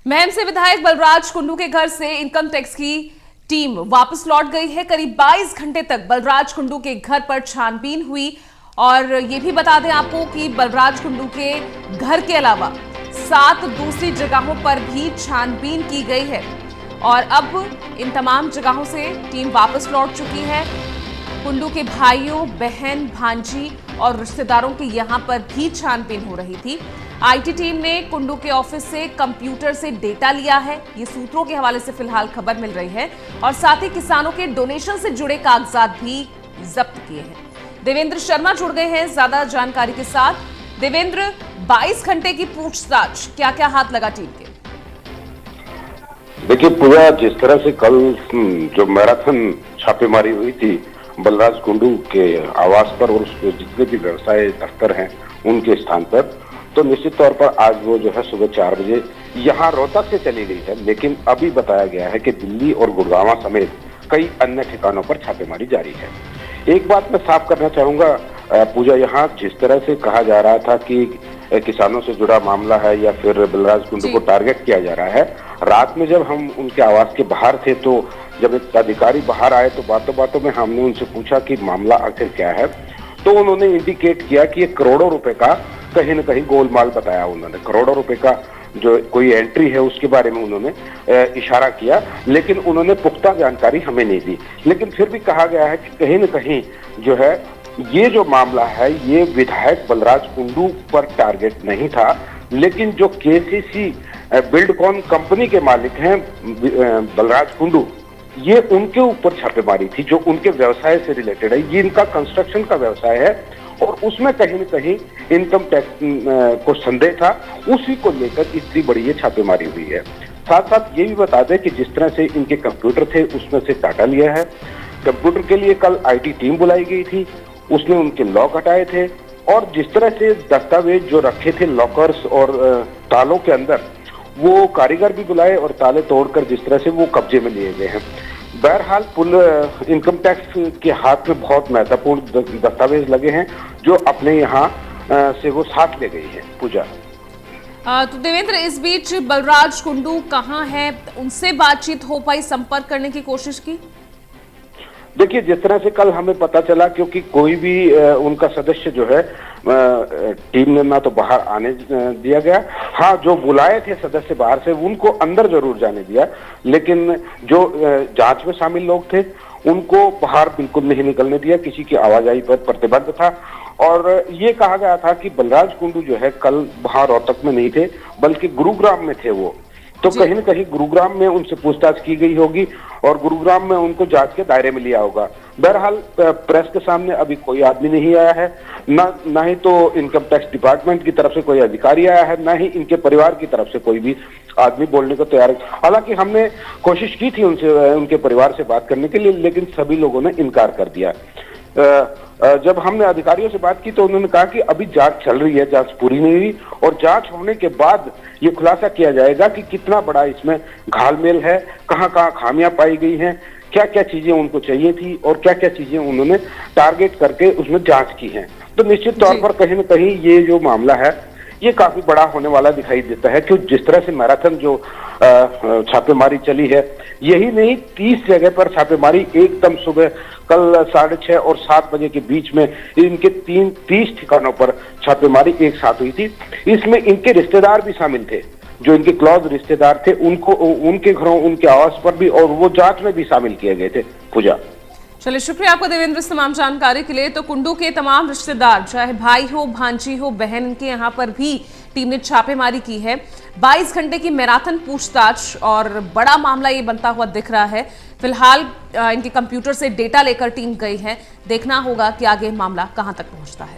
महम से विधायक बलराज कुंडू के घर से इनकम टैक्स की टीम वापस लौट गई है। करीब 22 घंटे तक बलराज कुंडू के घर पर छानबीन हुई और ये भी बता दें आपको कि बलराज कुंडू के घर के अलावा 7 दूसरी जगहों पर भी छानबीन की गई है और अब इन तमाम जगहों से टीम वापस लौट चुकी है। कुंडू के भाइयों, बहन, भांजी और रिश्तेदारों के यहां पर भी छानबीन हो रही थी। आईटी टीम ने कुंडू के ऑफिस से कंप्यूटर से डेटा लिया है, ये सूत्रों के हवाले से फिलहाल खबर मिल रही है, और साथ ही किसानों के डोनेशन से जुड़े कागजात भी जब्त किए हैं। देवेंद्र शर्मा जुड़ गए हैं ज्यादा जानकारी के साथ। देवेंद्र, 22 घंटे की पूछताछ, क्या क्या हाथ लगा टीम के? देखिए पूरा जिस तरह से कल जो मैराथन छापेमारी हुई थी बलराज कुंडू के आवास पर और उसके जितने भी व्यवसाय दफ्तर हैं उनके स्थान पर, तो निश्चित तौर पर आज वो जो है सुबह 4 बजे यहाँ रोहतक से चली गई है, लेकिन अभी बताया गया है कि दिल्ली और गुड़गांव समेत कई अन्य ठिकानों पर छापेमारी जारी है। एक बात मैं साफ करना चाहूंगा पूजा, यहाँ जिस तरह से कहा जा रहा था कि किसानों से जुड़ा मामला है या फिर बलराज कुंडू को टारगेट किया जा रहा है, रात में जब हम उनके आवास के बाहर थे तो जब एक अधिकारी बाहर आए तो बातों बातों में हमने उनसे पूछा कि मामला आखिर क्या है, तो उन्होंने इंडिकेट किया कि ये करोड़ों रुपए का कहीं न कहीं गोलमाल बताया। उन्होंने करोड़ों रुपए का जो कोई एंट्री है उसके बारे में उन्होंने इशारा किया, लेकिन उन्होंने पुख्ता जानकारी हमें नहीं दी। लेकिन फिर भी कहा गया है कि कहीं न कहीं जो है ये जो मामला है ये विधायक बलराज कुंडू पर टारगेट नहीं था, लेकिन जो केसीसी बिल्डकॉन कंपनी के मालिक हैं बलराज कुंडू, ये उनके ऊपर छापेमारी थी जो उनके व्यवसाय से रिलेटेड है। ये इनका कंस्ट्रक्शन का व्यवसाय है और उसमें कहीं न कहीं इनकम टैक्स को संदेह था, उसी को लेकर इतनी बड़ी ये छापेमारी हुई है। साथ साथ ये भी बता दें कि जिस तरह से इनके कंप्यूटर थे उसमें से डाटा लिया है। कंप्यूटर के लिए कल आईटी टीम बुलाई गई थी, उसने उनके लॉक हटाए थे और जिस तरह से दस्तावेज जो रखे थे लॉकर्स और तालों के अंदर, वो कारीगर भी बुलाए और ताले तोड़कर जिस तरह से वो कब्जे में लिए गए हैं। बहरहाल इनकम टैक्स के हाथ में बहुत महत्वपूर्ण दस्तावेज लगे हैं जो अपने यहाँ से वो साथ ले गई है। पूजा तो देवेंद्र, इस बीच बलराज कुंडू कहाँ है, उनसे बातचीत हो पाई, संपर्क करने की कोशिश की? देखिए जिस तरह से कल हमें पता चला, क्योंकि कोई भी उनका सदस्य जो है टीम ने ना तो बाहर आने दिया गया, हाँ जो बुलाए थे सदस्य बाहर से उनको अंदर जरूर जाने दिया, लेकिन जो जांच में शामिल लोग थे उनको बाहर बिल्कुल नहीं निकलने दिया। किसी की आवाजाही पर प्रतिबंध था और ये कहा गया था कि बलराज कुंडू जो है कल वहां रोहतक में नहीं थे बल्कि गुरुग्राम में थे वो, तो कहीं न कहीं गुरुग्राम में उनसे पूछताछ की गई होगी और गुरुग्राम में उनको जांच के दायरे में लिया होगा। बहरहाल प्रेस के सामने अभी कोई आदमी नहीं आया है, ना ही तो इनकम टैक्स डिपार्टमेंट की तरफ से कोई अधिकारी आया है, ना ही इनके परिवार की तरफ से कोई भी आदमी बोलने को तैयार है। हालांकि हमने कोशिश की थी उनके परिवार से बात करने के लिए, लेकिन सभी लोगों ने इनकार कर दिया। जब हमने अधिकारियों से बात की तो उन्होंने कहा कि अभी जांच चल रही है, जांच पूरी नहीं हुई और जांच होने के बाद ये खुलासा किया जाएगा कि कितना बड़ा इसमें घालमेल है, कहां कहां खामियां पाई गई हैं, क्या क्या चीजें उनको चाहिए थी और क्या क्या चीजें उन्होंने टारगेट करके उसमें जांच की है। तो निश्चित तौर पर कहीं न कहीं ये जो मामला है ये काफी बड़ा होने वाला दिखाई देता है, क्योंकि जिस तरह से मैराथन जो छापेमारी चली है, यही नहीं 30 जगह पर छापेमारी एकदम सुबह कल 6:30 और 7 बजे के बीच में इनके 30 ठिकानों पर छापेमारी एक साथ हुई थी। इसमें इनके रिश्तेदार भी शामिल थे, जो इनके क्लोज रिश्तेदार थे उनको उनके घरों, उनके आवास पर भी, और वो जांच में भी शामिल किए गए थे। पूजा, चलिए शुक्रिया आपका देवेंद्र इस तमाम जानकारी के लिए। तो कुंडू के तमाम रिश्तेदार, चाहे भाई हो, भांजी हो, बहन, इनके यहाँ पर भी टीम ने छापेमारी की है। 22 घंटे की मैराथन पूछताछ और बड़ा मामला ये बनता हुआ दिख रहा है। फिलहाल इनके कंप्यूटर से डेटा लेकर टीम गई है, देखना होगा कि आगे मामला कहां तक पहुंचता है।